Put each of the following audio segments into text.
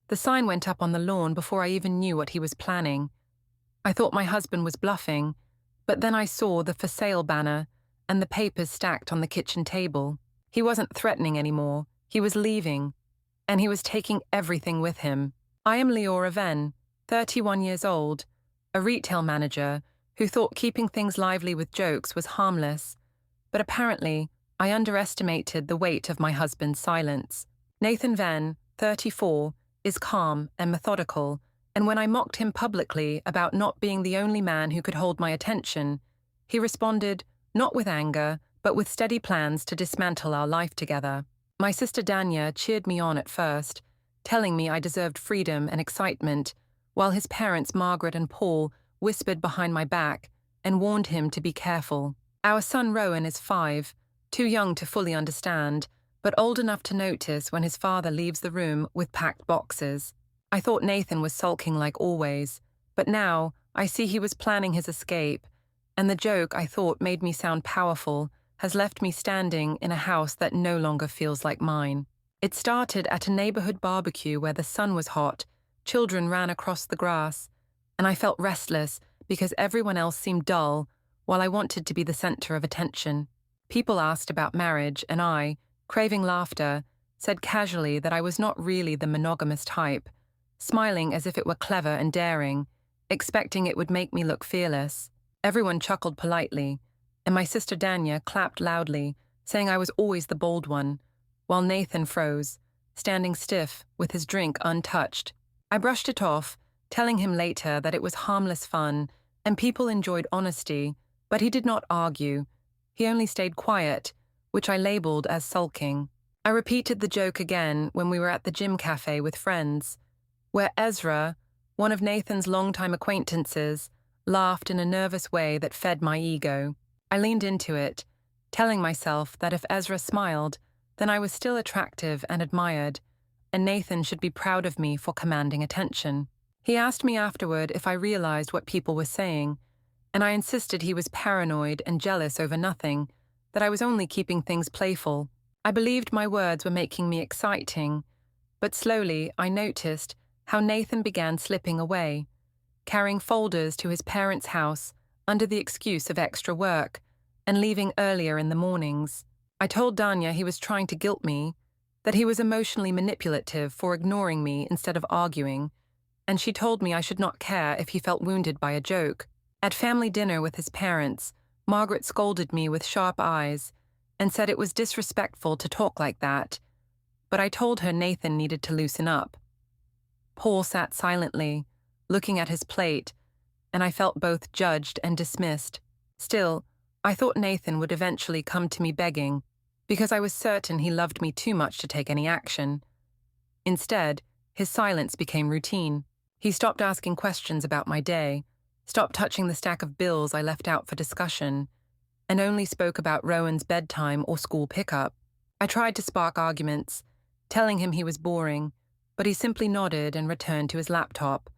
The sign went up on the lawn before I even knew what he was planning. I thought my husband was bluffing, but then I saw the for sale banner and the papers stacked on the kitchen table. He wasn't threatening anymore. He was leaving, and he was taking everything with him. I am Leora Venn, 31 years old, a retail manager who thought keeping things lively with jokes was harmless, but apparently I underestimated the weight of my husband's silence. Nathan Venn, 34, is calm and methodical, and when I mocked him publicly about not being the only man who could hold my attention, he responded not with anger, but with steady plans to dismantle our life together. My sister Danya cheered me on at first, telling me I deserved freedom and excitement, while his parents Margaret and Paul whispered behind my back and warned him to be careful. Our son Rowan is 5, too young to fully understand, but old enough to notice when his father leaves the room with packed boxes. I thought Nathan was sulking like always, but now I see he was planning his escape, and the joke I thought made me sound powerful has left me standing in a house that no longer feels like mine. It started at a neighborhood barbecue where the sun was hot, children ran across the grass, and I felt restless because everyone else seemed dull while I wanted to be the center of attention. People asked about marriage, and I, craving laughter, said casually that I was not really the monogamous type, smiling as if it were clever and daring, expecting it would make me look fearless. Everyone chuckled politely, and my sister Danya clapped loudly, saying I was always the bold one, while Nathan froze, standing stiff with his drink untouched. I brushed it off, telling him later that it was harmless fun and people enjoyed honesty, but he did not argue. He only stayed quiet, which I labeled as sulking. I repeated the joke again when we were at the gym cafe with friends, where Ezra, one of Nathan's longtime acquaintances, laughed in a nervous way that fed my ego. I leaned into it, telling myself that if Ezra smiled, then I was still attractive and admired, and Nathan should be proud of me for commanding attention. He asked me afterward if I realized what people were saying, and I insisted he was paranoid and jealous over nothing, that I was only keeping things playful. I believed my words were making me exciting, but slowly I noticed how Nathan began slipping away, carrying folders to his parents' house under the excuse of extra work, and leaving earlier in the mornings. I told Danya he was trying to guilt me, that he was emotionally manipulative for ignoring me instead of arguing, and she told me I should not care if he felt wounded by a joke. At family dinner with his parents, Margaret scolded me with sharp eyes and said it was disrespectful to talk like that, but I told her Nathan needed to loosen up. Paul sat silently, looking at his plate, and I felt both judged and dismissed. Still, I thought Nathan would eventually come to me begging, because I was certain he loved me too much to take any action. Instead, his silence became routine. He stopped asking questions about my day, stopped touching the stack of bills I left out for discussion, and only spoke about Rowan's bedtime or school pickup. I tried to spark arguments, telling him he was boring, but he simply nodded and returned to his laptop,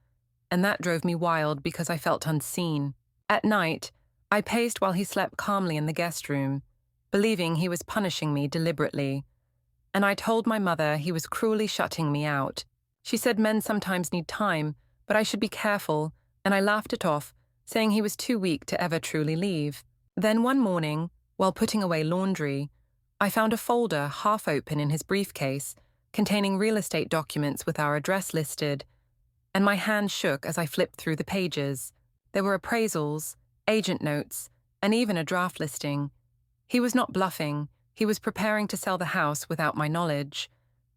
and that drove me wild because I felt unseen. At night, I paced while he slept calmly in the guest room, believing he was punishing me deliberately, and I told my mother he was cruelly shutting me out. She said men sometimes need time, but I should be careful, and I laughed it off, saying he was too weak to ever truly leave. Then one morning, while putting away laundry, I found a folder half open in his briefcase containing real estate documents with our address listed, and my hand shook as I flipped through the pages. There were appraisals, agent notes, and even a draft listing. He was not bluffing. He was preparing to sell the house without my knowledge,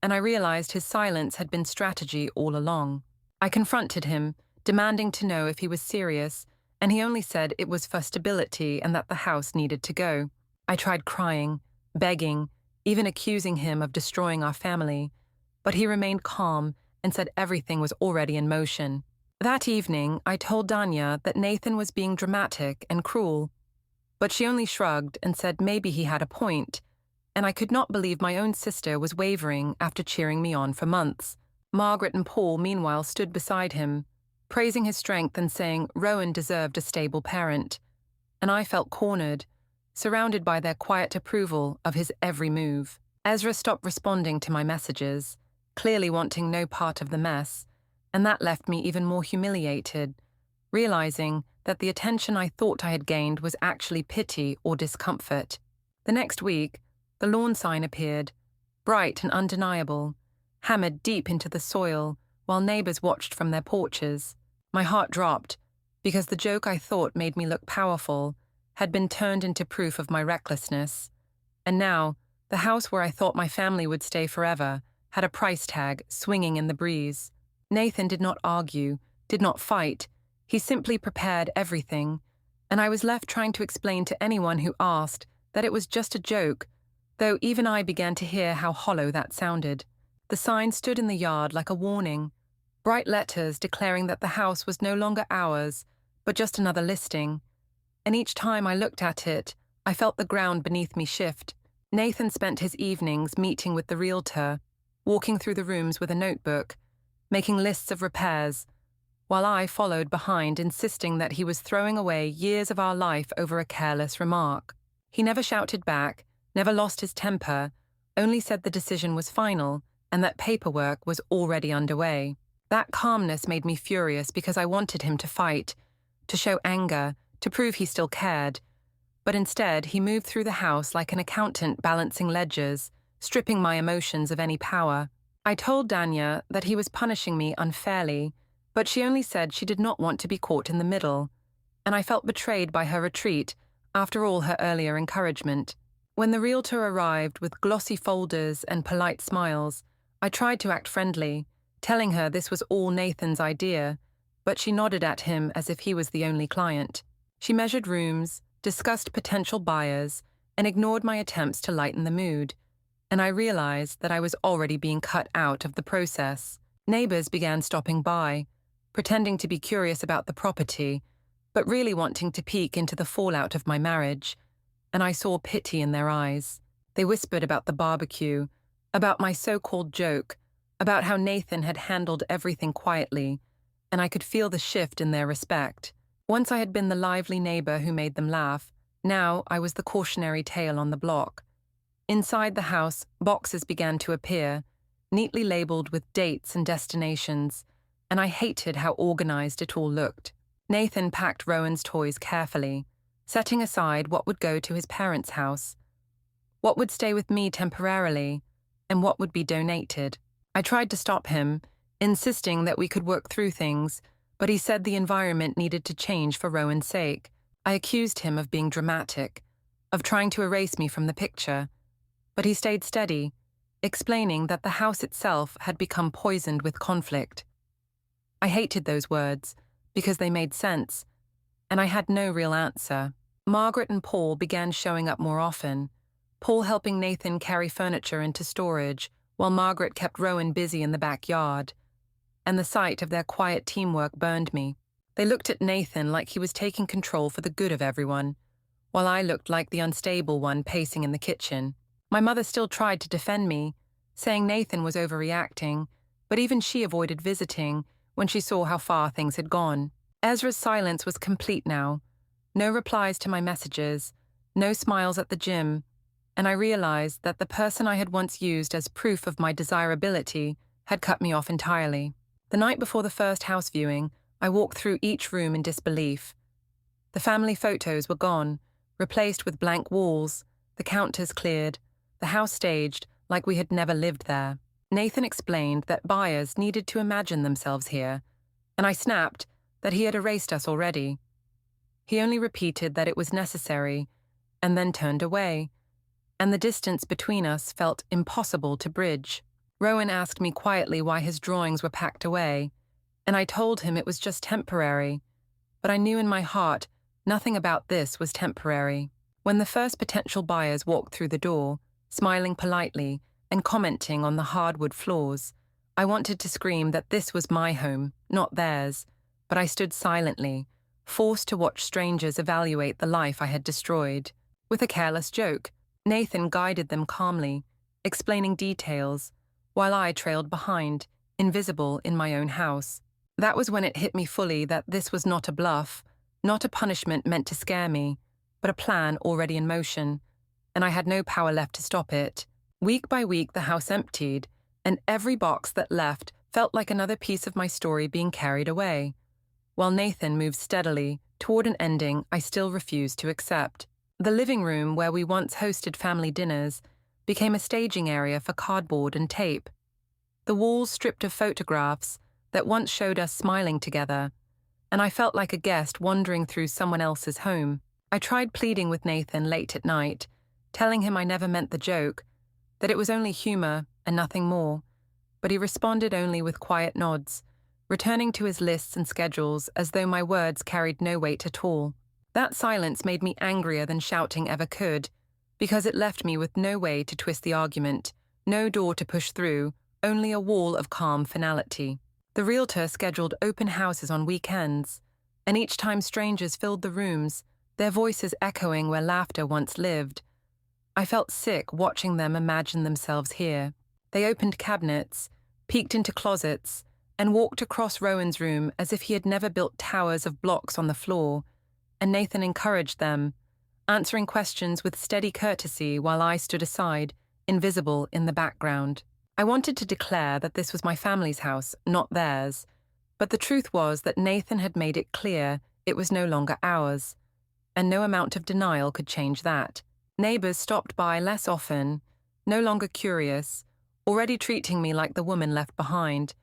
and I realized his silence had been strategy all along. I confronted him, demanding to know if he was serious, and he only said it was for stability and that the house needed to go. I tried crying, begging, even accusing him of destroying our family, but he remained calm and said everything was already in motion. That evening, I told Danya that Nathan was being dramatic and cruel, but she only shrugged and said maybe he had a point, and I could not believe my own sister was wavering after cheering me on for months. Margaret and Paul, meanwhile, stood beside him, praising his strength and saying Rowan deserved a stable parent, and I felt cornered, surrounded by their quiet approval of his every move. Ezra stopped responding to my messages, clearly wanting no part of the mess, and that left me even more humiliated, realizing that the attention I thought I had gained was actually pity or discomfort. The next week, the lawn sign appeared, bright and undeniable, hammered deep into the soil while neighbors watched from their porches. My heart dropped, because the joke I thought made me look powerful had been turned into proof of my recklessness. And now, the house where I thought my family would stay forever had a price tag swinging in the breeze. Nathan did not argue, did not fight. He simply prepared everything, and I was left trying to explain to anyone who asked that it was just a joke, though even I began to hear how hollow that sounded. The sign stood in the yard like a warning, bright letters declaring that the house was no longer ours, but just another listing. And each time I looked at it, I felt the ground beneath me shift. Nathan spent his evenings meeting with the realtor, walking through the rooms with a notebook, making lists of repairs, while I followed behind, insisting that he was throwing away years of our life over a careless remark. He never shouted back, never lost his temper, only said the decision was final and that paperwork was already underway. That calmness made me furious because I wanted him to fight, to show anger, to prove he still cared. But instead, he moved through the house like an accountant balancing ledgers, stripping my emotions of any power. I told Danya that he was punishing me unfairly, but she only said she did not want to be caught in the middle, and I felt betrayed by her retreat after all her earlier encouragement. When the realtor arrived with glossy folders and polite smiles, I tried to act friendly, telling her this was all Nathan's idea, but she nodded at him as if he was the only client. She measured rooms, discussed potential buyers, and ignored my attempts to lighten the mood, and I realized that I was already being cut out of the process. Neighbors began stopping by, pretending to be curious about the property, but really wanting to peek into the fallout of my marriage, and I saw pity in their eyes. They whispered about the barbecue, about my so-called joke, about how Nathan had handled everything quietly, and I could feel the shift in their respect. Once I had been the lively neighbor who made them laugh, now I was the cautionary tale on the block. Inside the house, boxes began to appear, neatly labeled with dates and destinations, and I hated how organized it all looked. Nathan packed Rowan's toys carefully, setting aside what would go to his parents' house, what would stay with me temporarily, and what would be donated. I tried to stop him, insisting that we could work through things, but he said the environment needed to change for Rowan's sake. I accused him of being dramatic, of trying to erase me from the picture, but he stayed steady, explaining that the house itself had become poisoned with conflict. I hated those words, because they made sense, and I had no real answer. Margaret and Paul began showing up more often, Paul helping Nathan carry furniture into storage, while Margaret kept Rowan busy in the backyard, and the sight of their quiet teamwork burned me. They looked at Nathan like he was taking control for the good of everyone, while I looked like the unstable one pacing in the kitchen. My mother still tried to defend me, saying Nathan was overreacting, but even she avoided visiting when she saw how far things had gone. Ezra's silence was complete now. No replies to my messages, no smiles at the gym, and I realized that the person I had once used as proof of my desirability had cut me off entirely. The night before the first house viewing, I walked through each room in disbelief. The family photos were gone, replaced with blank walls, the counters cleared, the house staged like we had never lived there. Nathan explained that buyers needed to imagine themselves here, and I snapped that he had erased us already. He only repeated that it was necessary, and then turned away, and the distance between us felt impossible to bridge. Rowan asked me quietly why his drawings were packed away, and I told him it was just temporary, but I knew in my heart nothing about this was temporary. When the first potential buyers walked through the door, smiling politely and commenting on the hardwood floors, I wanted to scream that this was my home, not theirs, but I stood silently, forced to watch strangers evaluate the life I had destroyed. With a careless joke, Nathan guided them calmly, explaining details, while I trailed behind, invisible in my own house. That was when it hit me fully that this was not a bluff, not a punishment meant to scare me, but a plan already in motion, and I had no power left to stop it. Week by week the house emptied, and every box that left felt like another piece of my story being carried away, while Nathan moved steadily toward an ending I still refused to accept. The living room, where we once hosted family dinners, became a staging area for cardboard and tape. The walls stripped of photographs that once showed us smiling together, and I felt like a guest wandering through someone else's home. I tried pleading with Nathan late at night, telling him I never meant the joke, that it was only humor and nothing more, but he responded only with quiet nods, returning to his lists and schedules as though my words carried no weight at all. That silence made me angrier than shouting ever could, because it left me with no way to twist the argument, no door to push through, only a wall of calm finality. The realtor scheduled open houses on weekends, and each time strangers filled the rooms, their voices echoing where laughter once lived, I felt sick watching them imagine themselves here. They opened cabinets, peeked into closets, and walked across Rowan's room as if he had never built towers of blocks on the floor, and Nathan encouraged them, answering questions with steady courtesy while I stood aside, invisible in the background. I wanted to declare that this was my family's house, not theirs, but the truth was that Nathan had made it clear it was no longer ours, and no amount of denial could change that. Neighbors stopped by less often, no longer curious, already treating me like the woman left behind,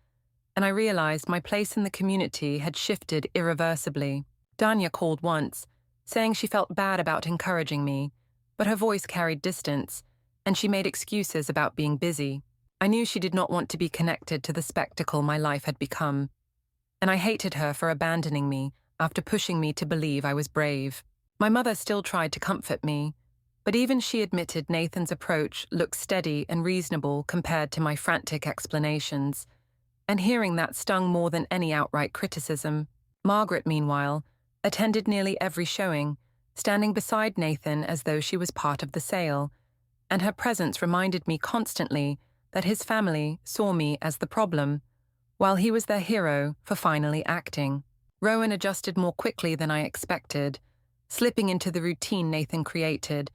and I realized my place in the community had shifted irreversibly. Danya called once, saying she felt bad about encouraging me, but her voice carried distance, and she made excuses about being busy. I knew she did not want to be connected to the spectacle my life had become, and I hated her for abandoning me after pushing me to believe I was brave. My mother still tried to comfort me, but even she admitted Nathan's approach looked steady and reasonable compared to my frantic explanations, and hearing that stung more than any outright criticism. Margaret, meanwhile, attended nearly every showing, standing beside Nathan as though she was part of the sale, and her presence reminded me constantly that his family saw me as the problem, while he was their hero for finally acting. Rowan adjusted more quickly than I expected, slipping into the routine Nathan created,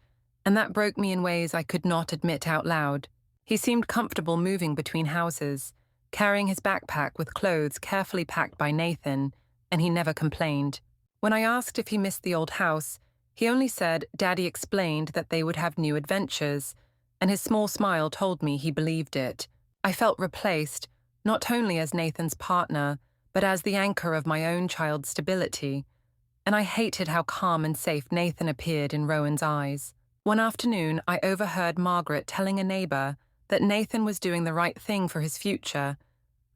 and that broke me in ways I could not admit out loud. He seemed comfortable moving between houses, carrying his backpack with clothes carefully packed by Nathan, and he never complained. When I asked if he missed the old house, he only said Daddy explained that they would have new adventures, and his small smile told me he believed it. I felt replaced, not only as Nathan's partner, but as the anchor of my own child's stability, and I hated how calm and safe Nathan appeared in Rowan's eyes. One afternoon, I overheard Margaret telling a neighbor that Nathan was doing the right thing for his future,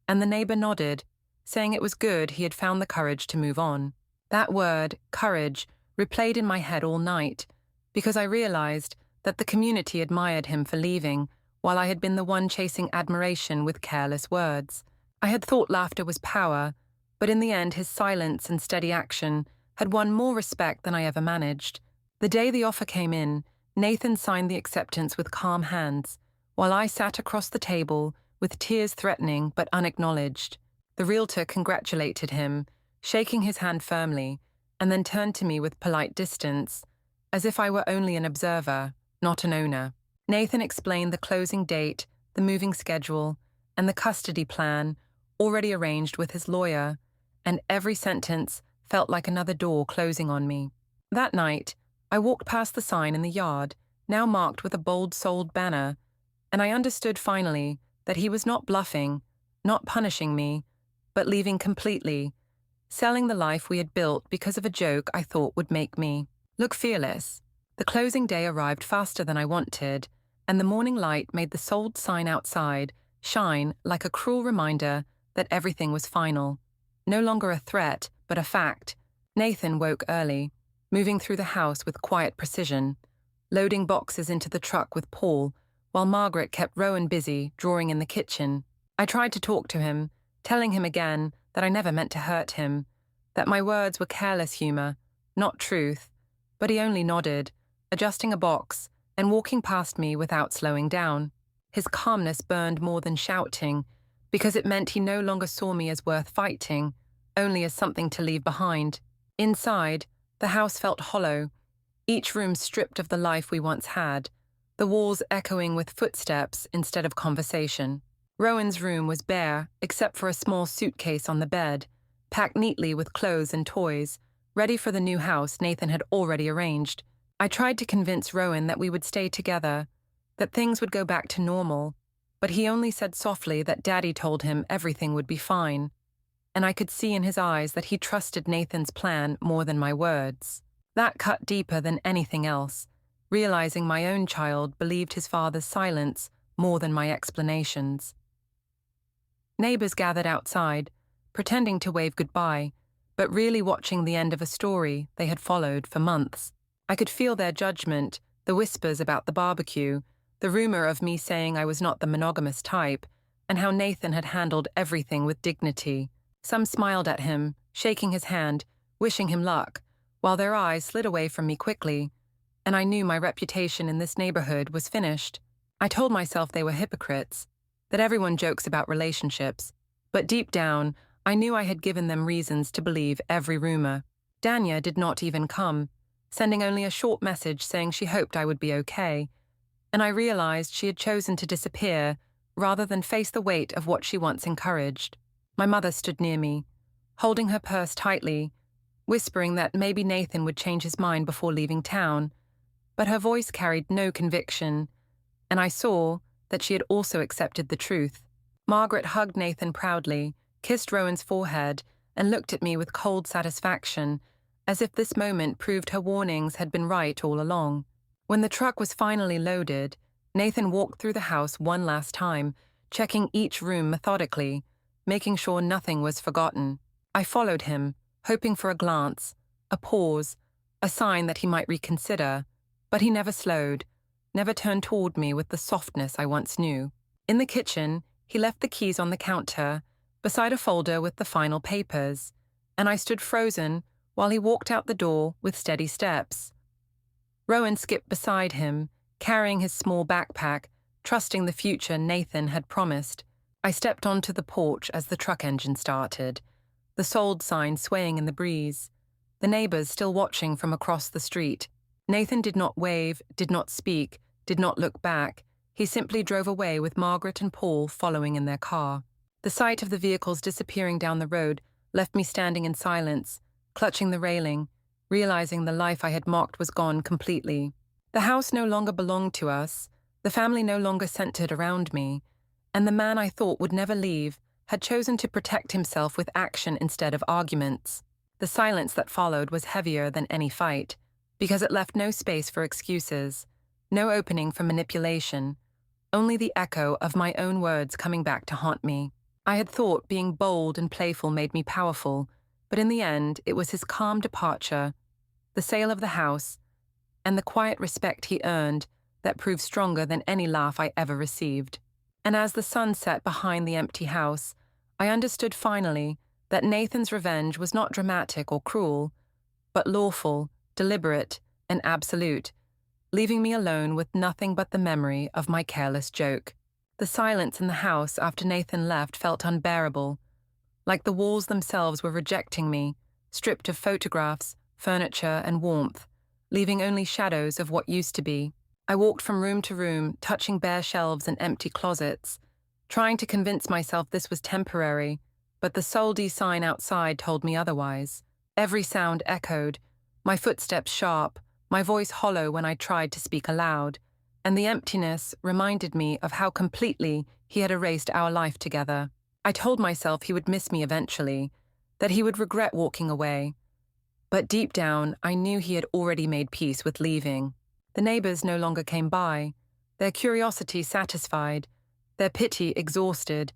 and the neighbor nodded, saying it was good he had found the courage to move on. That word, courage, replayed in my head all night, because I realized that the community admired him for leaving, while I had been the one chasing admiration with careless words. I had thought laughter was power, but in the end his silence and steady action had won more respect than I ever managed. The day the offer came in, Nathan signed the acceptance with calm hands, while I sat across the table with tears threatening but unacknowledged. The realtor congratulated him, shaking his hand firmly, and then turned to me with polite distance, as if I were only an observer, not an owner. Nathan explained the closing date, the moving schedule, and the custody plan, already arranged with his lawyer, and every sentence felt like another door closing on me. That night, I walked past the sign in the yard, now marked with a bold sold banner, and I understood finally that he was not bluffing, not punishing me, but leaving completely, selling the life we had built because of a joke I thought would make me look fearless. The closing day arrived faster than I wanted, and the morning light made the sold sign outside shine like a cruel reminder that everything was final. No longer a threat, but a fact. Nathan woke early, moving through the house with quiet precision, loading boxes into the truck with Paul, while Margaret kept Rowan busy drawing in the kitchen. I tried to talk to him, telling him again that I never meant to hurt him, that my words were careless humor, not truth, but he only nodded, adjusting a box and walking past me without slowing down. His calmness burned more than shouting, because it meant he no longer saw me as worth fighting, only as something to leave behind. Inside, the house felt hollow, each room stripped of the life we once had, the walls echoing with footsteps instead of conversation. Rowan's room was bare, except for a small suitcase on the bed, packed neatly with clothes and toys, ready for the new house Nathan had already arranged. I tried to convince Rowan that we would stay together, that things would go back to normal, but he only said softly that Daddy told him everything would be fine, and I could see in his eyes that he trusted Nathan's plan more than my words. That cut deeper than anything else, realizing my own child believed his father's silence more than my explanations. Neighbors gathered outside, pretending to wave goodbye, but really watching the end of a story they had followed for months. I could feel their judgment, the whispers about the barbecue, the rumor of me saying I was not the monogamous type, and how Nathan had handled everything with dignity. Some smiled at him, shaking his hand, wishing him luck, while their eyes slid away from me quickly, and I knew my reputation in this neighborhood was finished. I told myself they were hypocrites, that everyone jokes about relationships, but deep down, I knew I had given them reasons to believe every rumor. Danya did not even come, sending only a short message saying she hoped I would be okay, and I realized she had chosen to disappear rather than face the weight of what she once encouraged. My mother stood near me, holding her purse tightly, whispering that maybe Nathan would change his mind before leaving town, but her voice carried no conviction, and I saw that she had also accepted the truth. Margaret hugged Nathan proudly, kissed Rowan's forehead, and looked at me with cold satisfaction, as if this moment proved her warnings had been right all along. When the truck was finally loaded, Nathan walked through the house one last time, checking each room methodically, making sure nothing was forgotten. I followed him, hoping for a glance, a pause, a sign that he might reconsider, but he never slowed, never turned toward me with the softness I once knew. In the kitchen, he left the keys on the counter, beside a folder with the final papers, and I stood frozen while he walked out the door with steady steps. Rowan skipped beside him, carrying his small backpack, trusting the future Nathan had promised. I stepped onto the porch as the truck engine started, the sold sign swaying in the breeze, the neighbors still watching from across the street. Nathan did not wave, did not speak, did not look back. He simply drove away with Margaret and Paul following in their car. The sight of the vehicles disappearing down the road left me standing in silence, clutching the railing, realizing the life I had mocked was gone completely. The house no longer belonged to us, the family no longer centered around me, and the man I thought would never leave had chosen to protect himself with action instead of arguments. The silence that followed was heavier than any fight, because it left no space for excuses, no opening for manipulation, only the echo of my own words coming back to haunt me. I had thought being bold and playful made me powerful, but in the end it was his calm departure, the sale of the house, and the quiet respect he earned that proved stronger than any laugh I ever received. And as the sun set behind the empty house, I understood finally that Nathan's revenge was not dramatic or cruel, but lawful, deliberate, and absolute, leaving me alone with nothing but the memory of my careless joke. The silence in the house after Nathan left felt unbearable, like the walls themselves were rejecting me, stripped of photographs, furniture, and warmth, leaving only shadows of what used to be. I walked from room to room, touching bare shelves and empty closets, trying to convince myself this was temporary, but the soldi sign outside told me otherwise. Every sound echoed, my footsteps sharp, my voice hollow when I tried to speak aloud, and the emptiness reminded me of how completely he had erased our life together. I told myself he would miss me eventually, that he would regret walking away, but deep down I knew he had already made peace with leaving. The neighbors no longer came by, their curiosity satisfied, their pity exhausted,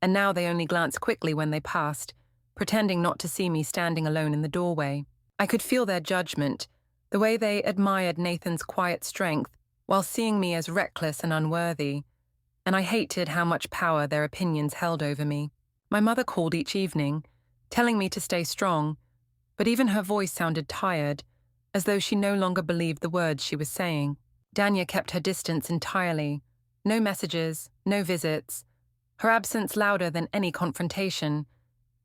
and now they only glanced quickly when they passed, pretending not to see me standing alone in the doorway. I could feel their judgment, the way they admired Nathan's quiet strength while seeing me as reckless and unworthy, and I hated how much power their opinions held over me. My mother called each evening, telling me to stay strong, but even her voice sounded tired, as though she no longer believed the words she was saying. Danya kept her distance entirely. No messages, no visits, her absence louder than any confrontation,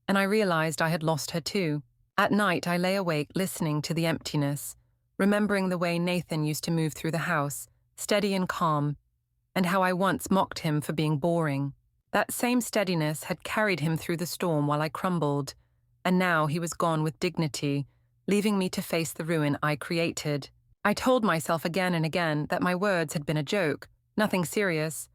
and I realized I had lost her too. At night I lay awake listening to the emptiness, remembering the way Nathan used to move through the house, steady and calm, and how I once mocked him for being boring. That same steadiness had carried him through the storm while I crumbled, and now he was gone with dignity, leaving me to face the ruin I created. I told myself again and again that my words had been a joke, nothing serious,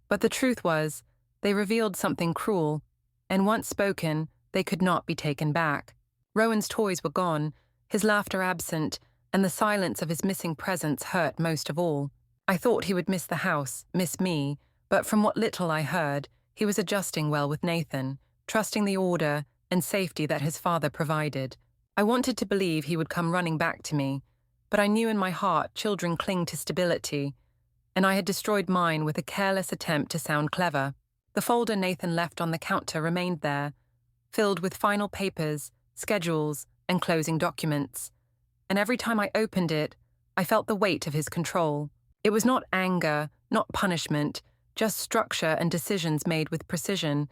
but the truth was, they revealed something cruel, and once spoken, they could not be taken back. Rowan's toys were gone, his laughter absent, and the silence of his missing presence hurt most of all. I thought he would miss the house, miss me, but from what little I heard, he was adjusting well with Nathan, trusting the order and safety that his father provided. I wanted to believe he would come running back to me, but I knew in my heart children cling to stability, and I had destroyed mine with a careless attempt to sound clever. The folder Nathan left on the counter remained there, filled with final papers, schedules, and closing documents, and every time I opened it, I felt the weight of his control. It was not anger, not punishment, just structure and decisions made with precision,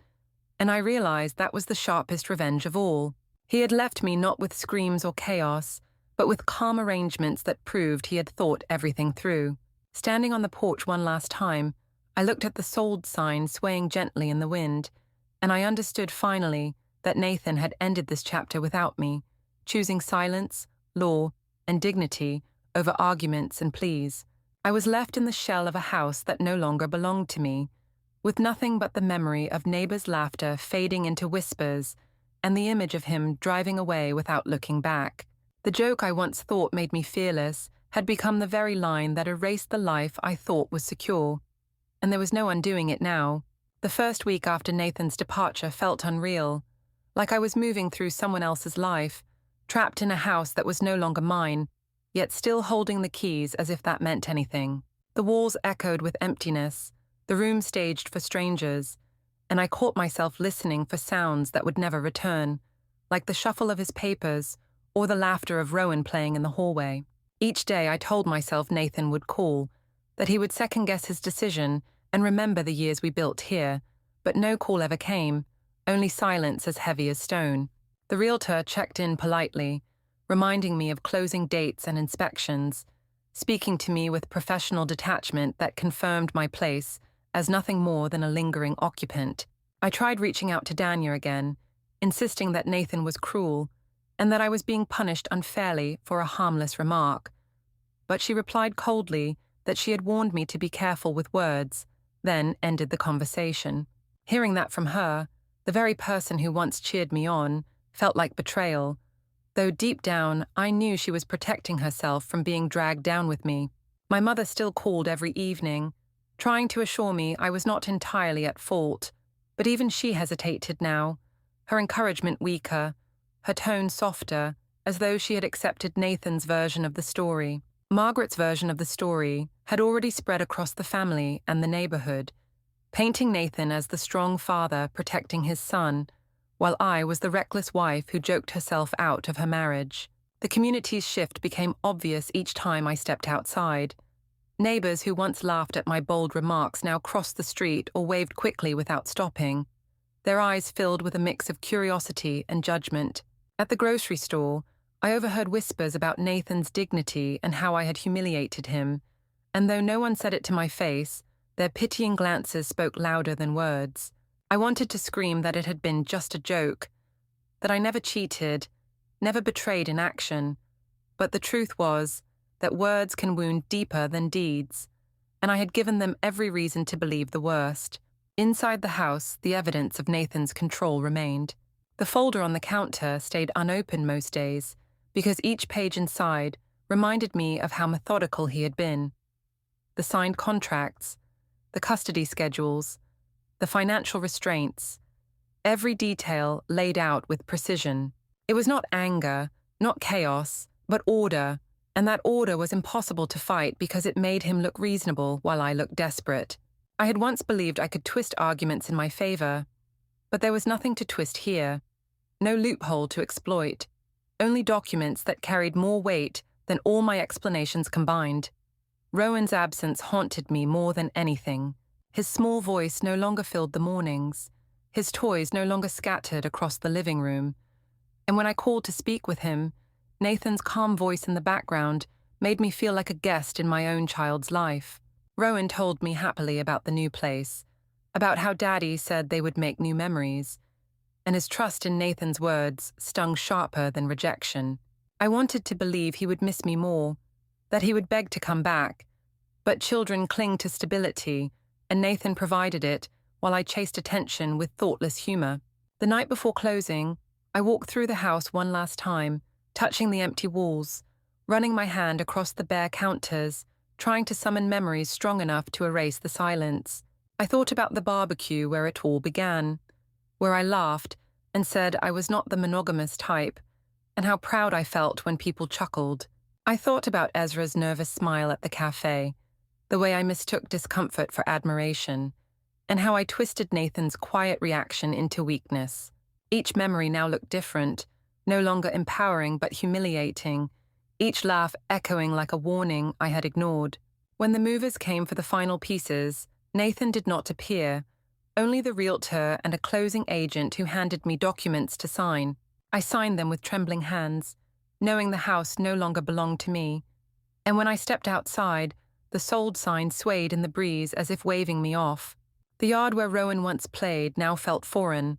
and I realized that was the sharpest revenge of all. He had left me not with screams or chaos, but with calm arrangements that proved he had thought everything through. Standing on the porch one last time, I looked at the sold sign swaying gently in the wind, and I understood finally that Nathan had ended this chapter without me, choosing silence, law, and dignity over arguments and pleas. I was left in the shell of a house that no longer belonged to me, with nothing but the memory of neighbors' laughter fading into whispers and the image of him driving away without looking back. The joke I once thought made me fearless had become the very line that erased the life I thought was secure, and there was no undoing it now. The first week after Nathan's departure felt unreal, like I was moving through someone else's life, trapped in a house that was no longer mine, yet still holding the keys as if that meant anything. The walls echoed with emptiness, the room staged for strangers, and I caught myself listening for sounds that would never return, like the shuffle of his papers or the laughter of Rowan playing in the hallway. Each day I told myself Nathan would call, that he would second-guess his decision and remember the years we built here, but no call ever came, only silence as heavy as stone. The realtor checked in politely, reminding me of closing dates and inspections, speaking to me with professional detachment that confirmed my place as nothing more than a lingering occupant. I tried reaching out to Danya again, insisting that Nathan was cruel and that I was being punished unfairly for a harmless remark. But she replied coldly that she had warned me to be careful with words, then ended the conversation. Hearing that from her, the very person who once cheered me on, felt like betrayal, though deep down I knew she was protecting herself from being dragged down with me. My mother still called every evening, trying to assure me I was not entirely at fault, but even she hesitated now, her encouragement weaker, her tone softer, as though she had accepted Nathan's version of the story. Margaret's version of the story had already spread across the family and the neighborhood, painting Nathan as the strong father protecting his son, while I was the reckless wife who joked herself out of her marriage. The community's shift became obvious each time I stepped outside. Neighbors who once laughed at my bold remarks now crossed the street or waved quickly without stopping, their eyes filled with a mix of curiosity and judgment. At the grocery store, I overheard whispers about Nathan's dignity and how I had humiliated him, and though no one said it to my face, their pitying glances spoke louder than words. I wanted to scream that it had been just a joke, that I never cheated, never betrayed in action, but the truth was that words can wound deeper than deeds, and I had given them every reason to believe the worst. Inside the house, the evidence of Nathan's control remained. The folder on the counter stayed unopened most days, because each page inside reminded me of how methodical he had been. The signed contracts, the custody schedules, the financial restraints, every detail laid out with precision. It was not anger, not chaos, but order, and that order was impossible to fight because it made him look reasonable while I looked desperate. I had once believed I could twist arguments in my favor, but there was nothing to twist here, no loophole to exploit, only documents that carried more weight than all my explanations combined. Rowan's absence haunted me more than anything. His small voice no longer filled the mornings, his toys no longer scattered across the living room, and when I called to speak with him, Nathan's calm voice in the background made me feel like a guest in my own child's life. Rowan told me happily about the new place, about how Daddy said they would make new memories, and his trust in Nathan's words stung sharper than rejection. I wanted to believe he would miss me more, that he would beg to come back, but children cling to stability, and Nathan provided it while I chased attention with thoughtless humor. The night before closing, I walked through the house one last time, touching the empty walls, running my hand across the bare counters, trying to summon memories strong enough to erase the silence. I thought about the barbecue where it all began, where I laughed and said I was not the monogamous type, and how proud I felt when people chuckled. I thought about Ezra's nervous smile at the cafe, the way I mistook discomfort for admiration, and how I twisted Nathan's quiet reaction into weakness. Each memory now looked different, no longer empowering but humiliating, each laugh echoing like a warning I had ignored. When the movers came for the final pieces, Nathan did not appear, only the realtor and a closing agent who handed me documents to sign. I signed them with trembling hands, knowing the house no longer belonged to me. And when I stepped outside, the sold sign swayed in the breeze as if waving me off. The yard where Rowan once played now felt foreign,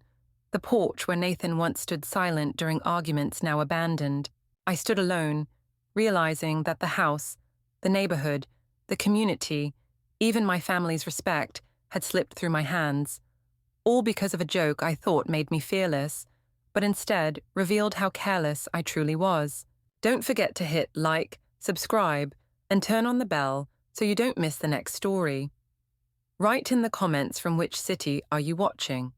the porch where Nathan once stood silent during arguments now abandoned. I stood alone, realizing that the house, the neighborhood, the community, even my family's respect, had slipped through my hands. All because of a joke I thought made me fearless, but instead revealed how careless I truly was. Don't forget to hit like, subscribe, and turn on the bell so you don't miss the next story. Write in the comments from which city are you watching.